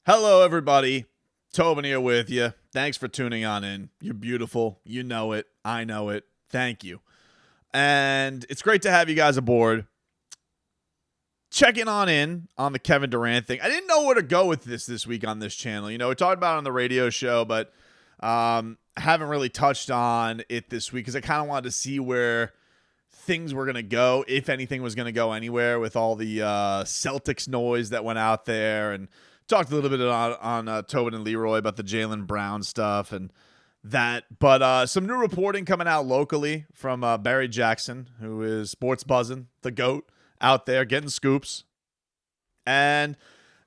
Hello, everybody. Tobin here with you. Thanks for tuning on in. You're beautiful. You know it. I know it. Thank you. And it's great to have you guys aboard. Checking in on the Kevin Durant thing. I didn't know where to go with this week on this channel. You know, we talked about it on the radio show, but haven't really touched on it this week because I kind of wanted to see where things were going to go, if anything was going to go anywhere with all the Celtics noise that went out there, and talked a little bit on Tobin and Leroy about the Jaylen Brown stuff and that. But some new reporting coming out locally from Barry Jackson, who is sports buzzing, the GOAT, out there getting scoops. And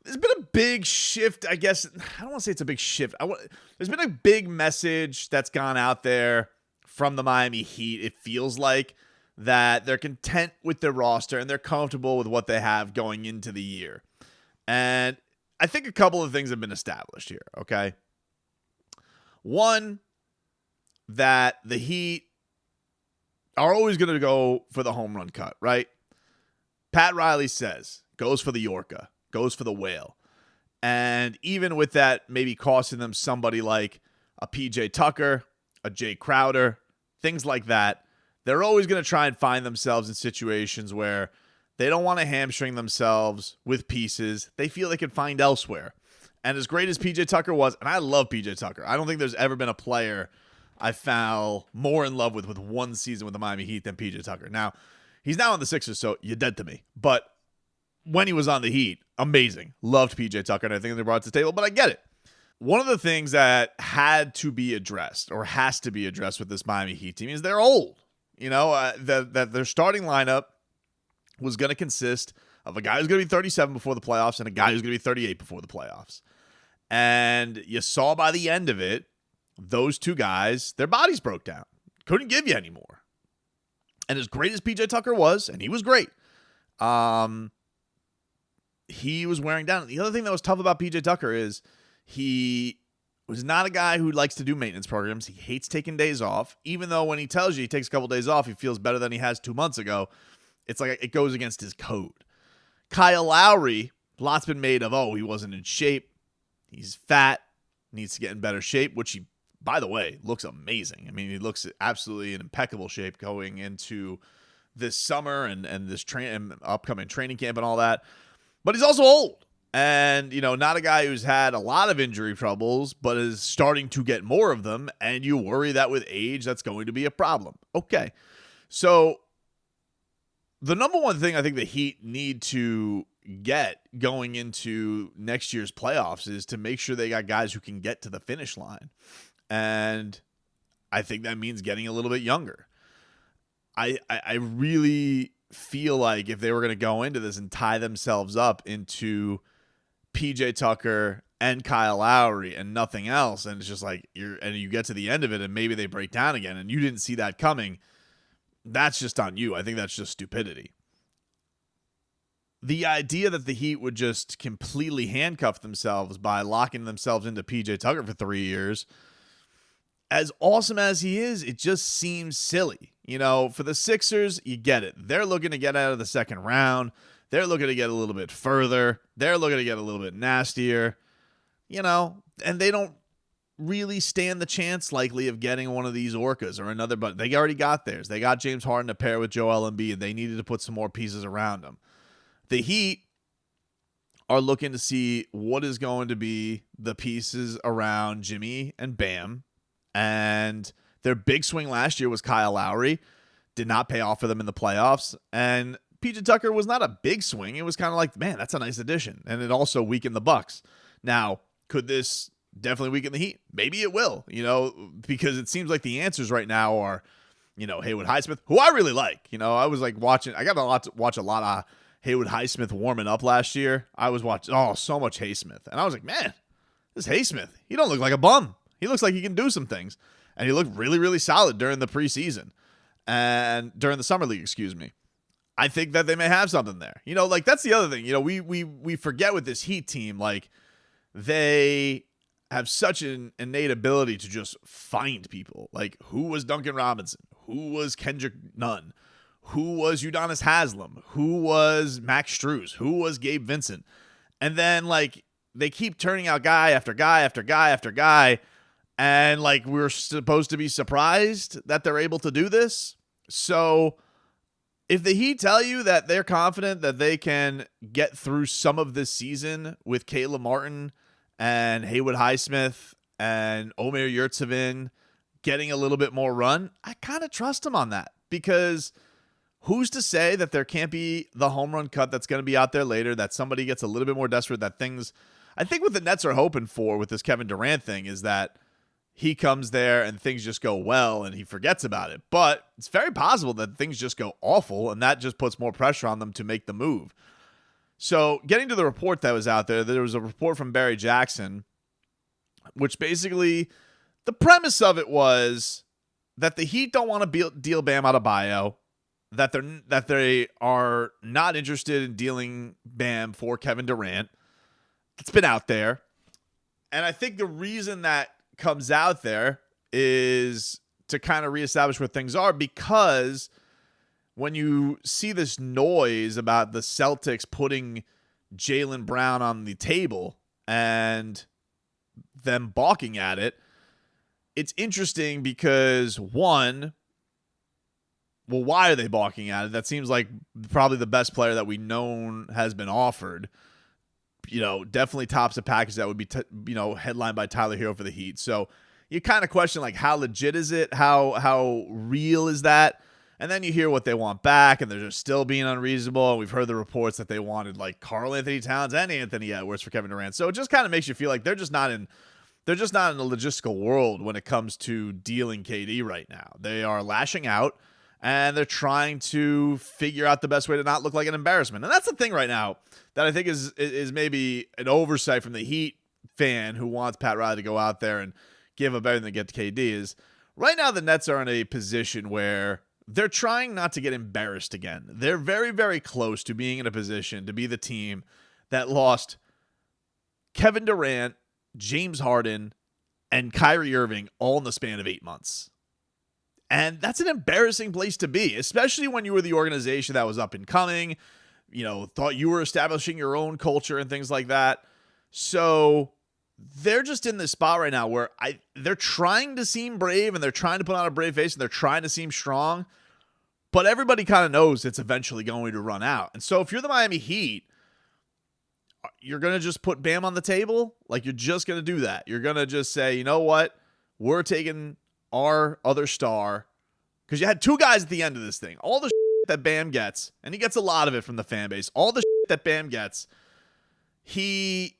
there's been a big shift, I guess. I don't want to say it's a big shift. There's been a big message that's gone out there from the Miami Heat. It feels like that they're content with their roster and they're comfortable with what they have going into the year. And I think a couple of things have been established here, okay? One, that the Heat are always going to go for the home run cut, right? Pat Riley says, goes for the Yorka, goes for the whale. And even with that maybe costing them somebody like a PJ Tucker, a Jay Crowder, things like that, they're always going to try and find themselves in situations where they don't want to hamstring themselves with pieces they feel they can find elsewhere. And as great as PJ Tucker was, and I love PJ Tucker, I don't think there's ever been a player I fell more in love with one season with the Miami Heat than PJ Tucker. Now, he's now on the Sixers, so you're dead to me. But when he was on the Heat, amazing. Loved PJ Tucker, and I think they brought it to the table, but I get it. One of the things that had to be addressed, or has to be addressed with this Miami Heat team, is they're old. You know, that their starting lineup was going to consist of a guy who's going to be 37 before the playoffs and a guy who's going to be 38 before the playoffs. And you saw by the end of it, those two guys, their bodies broke down. Couldn't give you anymore. And as great as PJ Tucker was, and he was great, he was wearing down. The other thing that was tough about PJ Tucker is he was not a guy who likes to do maintenance programs. He hates taking days off. Even though when he tells you he takes a couple days off, he feels better than he has 2 months ago. It's like it goes against his code. Kyle Lowry, lots been made of, he wasn't in shape. He's fat, needs to get in better shape, which he, by the way, looks amazing. I mean, he looks absolutely in impeccable shape going into this summer and this upcoming training camp and all that. But he's also old. And, you know, not a guy who's had a lot of injury troubles, but is starting to get more of them. And you worry that with age, that's going to be a problem. Okay. So the number one thing I think the Heat need to get going into next year's playoffs is to make sure they got guys who can get to the finish line. And I think that means getting a little bit younger. I really feel like if they were going to go into this and tie themselves up into PJ Tucker and Kyle Lowry and nothing else, and it's just like you get to the end of it and maybe they break down again and you didn't see that coming, that's just on you. I think that's just stupidity. The idea that the Heat would just completely handcuff themselves by locking themselves into PJ Tucker for 3 years, as awesome as he is, it just seems silly. You know, for the Sixers, you get it. They're looking to get out of the second round. They're looking to get a little bit further. They're looking to get a little bit nastier, you know, and they don't really stand the chance likely of getting one of these orcas or another, but they already got theirs. They got James Harden to pair with Joel Embiid, and they needed to put some more pieces around him. The Heat are looking to see what is going to be the pieces around Jimmy and Bam, and their big swing last year was Kyle Lowry. Did not pay off for them in the playoffs, and PJ Tucker was not a big swing. It was kind of like, man, that's a nice addition. And it also weakened the Bucks. Now, could this definitely weaken the Heat? Maybe it will, you know, because it seems like the answers right now are, you know, Haywood Highsmith, who I really like. You know, I was like I got to watch a lot of Haywood Highsmith warming up last year. I was watching, so much Haysmith. And I was like, man, this Haysmith, he don't look like a bum. He looks like he can do some things. And he looked really, really solid during the preseason and during the summer league, excuse me. I think that they may have something there. You know, like that's the other thing. You know, we forget with this Heat team, like they have such an innate ability to just find people. Like who was Duncan Robinson? Who was Kendrick Nunn? Who was Udonis Haslem? Who was Max Strus? Who was Gabe Vincent? And then like they keep turning out guy after guy after guy after guy. And like we're supposed to be surprised that they're able to do this. So if the Heat tell you that they're confident that they can get through some of this season with Caleb Martin and Haywood Highsmith and Omer Yurtseven getting a little bit more run, I kind of trust them on that, because who's to say that there can't be the home run cut that's going to be out there later, that somebody gets a little bit more desperate, that things, I think what the Nets are hoping for with this Kevin Durant thing is that he comes there and things just go well and he forgets about it. But it's very possible that things just go awful, and that just puts more pressure on them to make the move. So getting to the report that was out there was a report from Barry Jackson, which basically the premise of it was that the Heat don't want to deal Bam Adebayo, that they are not interested in dealing Bam for Kevin Durant. It's been out there. And I think the reason that comes out there is to kind of reestablish where things are, because when you see this noise about the Celtics putting Jaylen Brown on the table and them balking at it, it's interesting because, one, well, why are they balking at it? That seems like probably the best player that we known has been offered. Definitely tops a package that would be, headlined by Tyler Herro for the Heat. So you kind of question, like, how legit is it? How real is that? And then you hear what they want back, and they're just still being unreasonable. And we've heard the reports that they wanted, like, Karl Anthony Towns and Anthony Edwards for Kevin Durant. So it just kind of makes you feel like they're just not in a logistical world when it comes to dealing KD right now. They are lashing out, and they're trying to figure out the best way to not look like an embarrassment. And that's the thing right now that I think is maybe an oversight from the Heat fan who wants Pat Riley to go out there and give up everything to get to KD, is right now the Nets are in a position where they're trying not to get embarrassed again. They're very, very close to being in a position to be the team that lost Kevin Durant, James Harden, and Kyrie Irving all in the span of 8 months. And that's an embarrassing place to be, especially when you were the organization that was up and coming, thought you were establishing your own culture and things like that. So they're just in this spot right now where they're trying to seem brave, and they're trying to put on a brave face, and they're trying to seem strong, but everybody kind of knows it's eventually going to run out. And so if you're the Miami Heat, you're going to just put Bam on the table? Like, you're just going to do that? You're going to just say, you know what? We're taking our other star, because you had two guys at the end of this thing. All the shit that Bam gets, and he gets a lot of it from the fan base, all the shit that Bam gets, he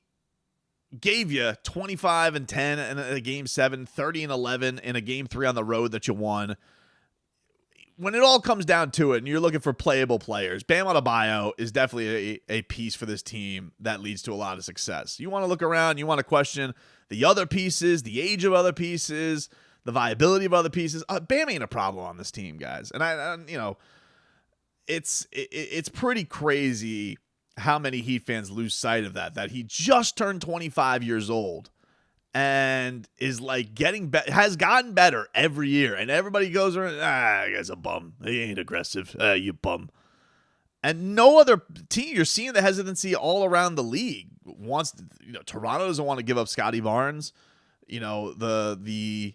gave you 25 and 10 in a game 7, 30 and 11 in a game 3 on the road that you won. When it all comes down to it and you're looking for playable players, Bam Adebayo is definitely a piece for this team that leads to a lot of success. You want to look around, you want to question the other pieces, the age of other pieces, the viability of other pieces. Bam ain't a problem on this team, guys. And it's pretty crazy how many Heat fans lose sight of that he just turned 25 years old and is like has gotten better every year. And everybody goes around, that guy's a bum. He ain't aggressive. You bum. And no other team, you're seeing the hesitancy all around the league. Toronto doesn't want to give up Scotty Barnes. The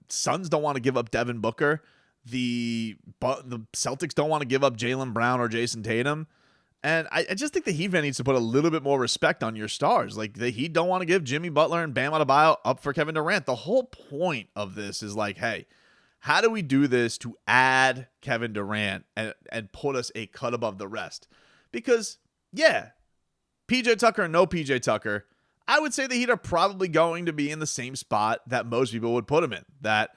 Suns don't want to give up Devin Booker. The Celtics don't want to give up Jaylen Brown or Jason Tatum. And I just think the Heat fan needs to put a little bit more respect on your stars. Like, the Heat don't want to give Jimmy Butler and Bam Adebayo up for Kevin Durant. The whole point of this is like, hey, how do we do this to add Kevin Durant and put us a cut above the rest? Because, yeah, PJ Tucker and no PJ Tucker, I would say the Heat are probably going to be in the same spot that most people would put them in. That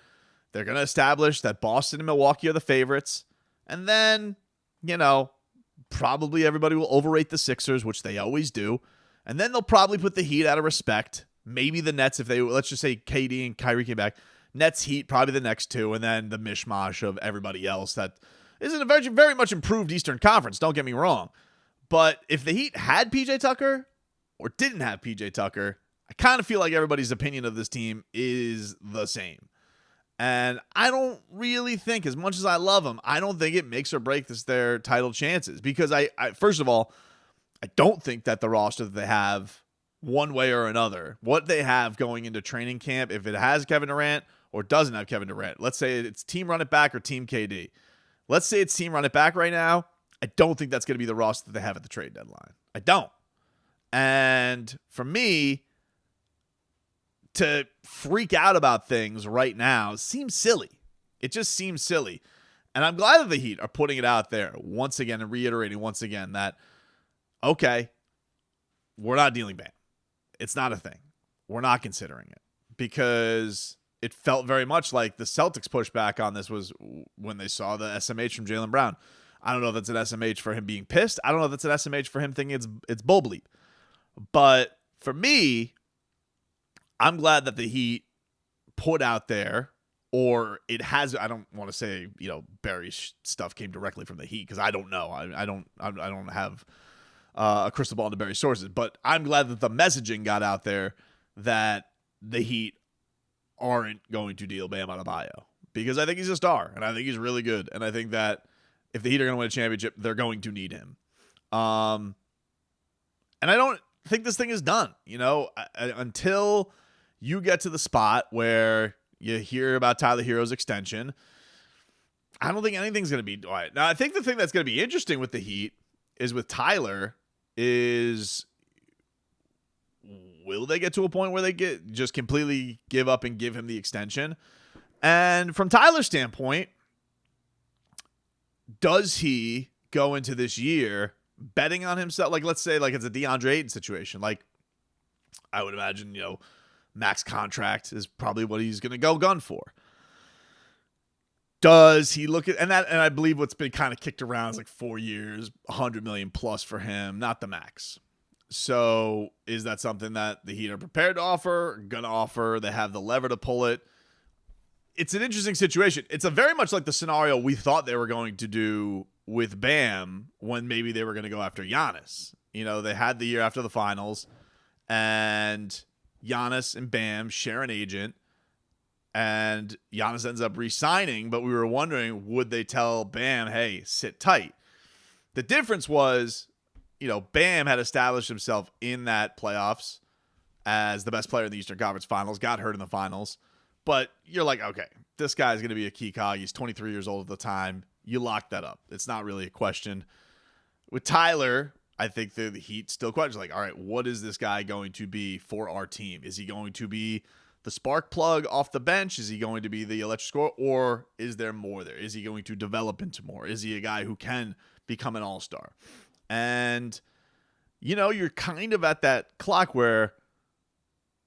they're going to establish that Boston and Milwaukee are the favorites. And then, probably everybody will overrate the Sixers, which they always do. And then they'll probably put the Heat out of respect. Maybe the Nets, if they, let's just say KD and Kyrie came back. Nets, Heat, probably the next two. And then the mishmash of everybody else that is in a very, very much improved Eastern Conference. Don't get me wrong. But if the Heat had PJ Tucker or didn't have PJ Tucker, I kind of feel like everybody's opinion of this team is the same. And I don't really think, as much as I love them, I don't think it makes or breaks their title chances. Because I first of all, I don't think that the roster that they have one way or another. What they have going into training camp, if it has Kevin Durant or doesn't have Kevin Durant. Let's say it's team run it back or team KD. Let's say it's team run it back right now. I don't think that's going to be the roster that they have at the trade deadline. I don't. And for me, to freak out about things right now seems silly. It just seems silly. And I'm glad that the Heat are putting it out there once again and reiterating once again that, okay, we're not dealing Bam. It's not a thing. We're not considering it, because it felt very much like the Celtics pushback on this was when they saw the SMH from Jaylen Brown. I don't know if that's an SMH for him being pissed. I don't know if that's an SMH for him thinking it's bull bleep. But for me, I'm glad that the Heat put out there, or it has. I don't want to say Barry's stuff came directly from the Heat, because I don't know. I don't have a crystal ball into Barry's sources. But I'm glad that the messaging got out there that the Heat aren't going to deal Bam Adebayo, because I think he's a star and I think he's really good, and I think that if the Heat are going to win a championship, they're going to need him. And I don't think this thing is done. Until you get to the spot where you hear about Tyler Herro's extension, I don't think anything's going to be quiet. Now, I think the thing that's going to be interesting with the Heat is with Tyler is, will they get to a point where they just completely give up and give him the extension? And from Tyler's standpoint, does he go into this year betting on himself? Like, let's say like it's a DeAndre Ayton situation. Like, I would imagine, max contract is probably what he's going to go gun for. Does he look at, and I believe what's been kind of kicked around is like 4 years, $100 million plus for him, not the max. So is that something that the Heat are prepared to offer, going to offer? They have the lever to pull it. It's an interesting situation. It's a very much like the scenario we thought they were going to do with Bam when maybe they were going to go after Giannis. They had the year after the finals, and Giannis and Bam share an agent, and Giannis ends up re-signing, but we were wondering, would they tell Bam, hey, sit tight? The difference was, Bam had established himself in that playoffs as the best player in the Eastern Conference Finals, got hurt in the finals. But you're like, okay, this guy's going to be a key cog. He's 23 years old at the time. You lock that up. It's not really a question. With Tyler, I think the Heat still question, like, all right, what is this guy going to be for our team? Is he going to be the spark plug off the bench? Is he going to be the electric scorer? Or is there more there? Is he going to develop into more? Is he a guy who can become an all-star? And, you're kind of at that clock where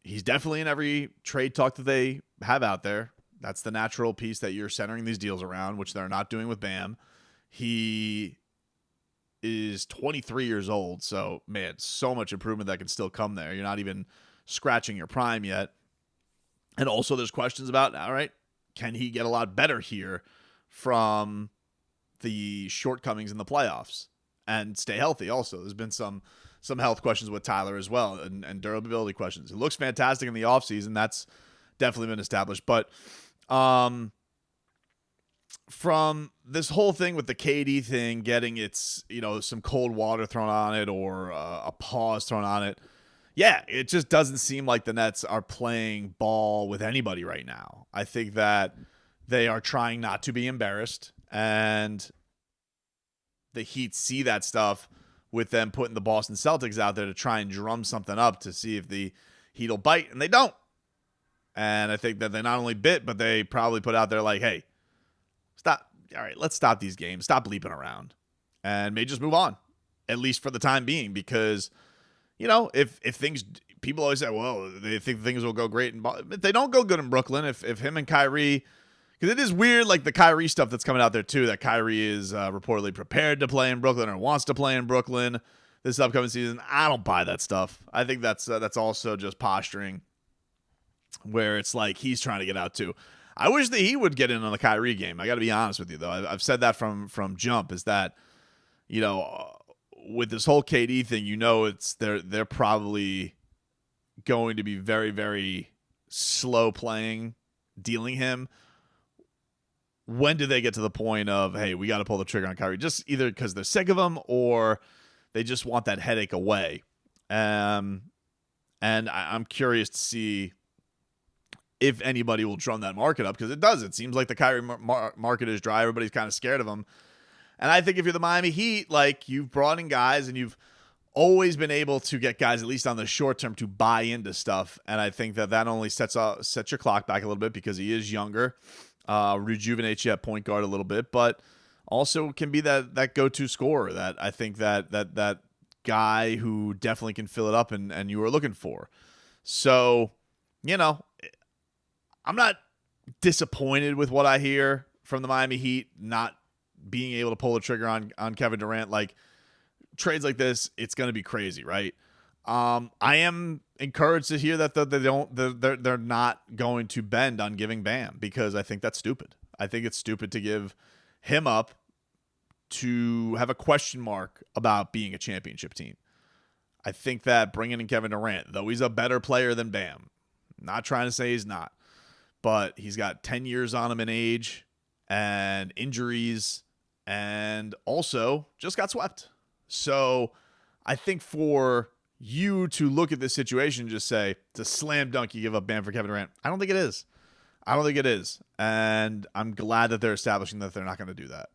he's definitely in every trade talk that they have out there. That's the natural piece that you're centering these deals around, which they're not doing with Bam. He is 23 years old, so, man, so much improvement that can still come there. You're not even scratching your prime yet. And also there's questions about, all right, can he get a lot better here from the shortcomings in the playoffs and stay healthy? Also, there's been some health questions with Tyler as well, and durability questions. It looks fantastic in the offseason. That's definitely been established. But from this whole thing with the KD thing getting its, some cold water thrown on it, or a pause thrown on it, yeah, it just doesn't seem like the Nets are playing ball with anybody right now. I think that they are trying not to be embarrassed, and the Heat see that stuff with them putting the Boston Celtics out there to try and drum something up to see if the Heat will bite, and they don't. And I think that they not only bit, but they probably put out there like, hey, stop. All right, let's stop these games. Stop bleeping around. And may just move on, at least for the time being, because, if things, people always say, well, they think things will go great. If they don't go good in Brooklyn, if him and Kyrie, because it is weird, like the Kyrie stuff that's coming out there too, that Kyrie is reportedly prepared to play in Brooklyn or wants to play in Brooklyn this upcoming season. I don't buy that stuff. I think that's also just posturing, where it's like he's trying to get out too. I wish that he would get in on the Kyrie game. I got to be honest with you, though. I've said that from jump, is that, with this whole KD thing, it's they're probably going to be very, very slow playing, dealing him. When do they get to the point of, hey, we got to pull the trigger on Kyrie? Just either because they're sick of him, or they just want that headache away. And And I'm curious to see if anybody will drum that market up, because it does. It seems like the Kyrie market is dry. Everybody's kind of scared of him. And I think if you're the Miami Heat, like, you've brought in guys and you've always been able to get guys, at least on the short term, to buy into stuff. And I think that only sets your clock back a little bit, because he is younger, rejuvenates you at point guard a little bit, but also can be that go-to scorer that I think that guy who definitely can fill it up and you were looking for. So, I'm not disappointed with what I hear from the Miami Heat not being able to pull the trigger on Kevin Durant. Like, trades like this, it's going to be crazy, right? I am encouraged to hear that they're not going to bend on giving Bam, because I think that's stupid. I think it's stupid to give him up to have a question mark about being a championship team. I think that bringing in Kevin Durant, though he's a better player than Bam, not trying to say he's not, but he's got 10 years on him in age and injuries, and also just got swept. So I think for you to look at this situation and just say it's a slam dunk you give up Bam for Kevin Durant, I don't think it is. And I'm glad that they're establishing that they're not going to do that.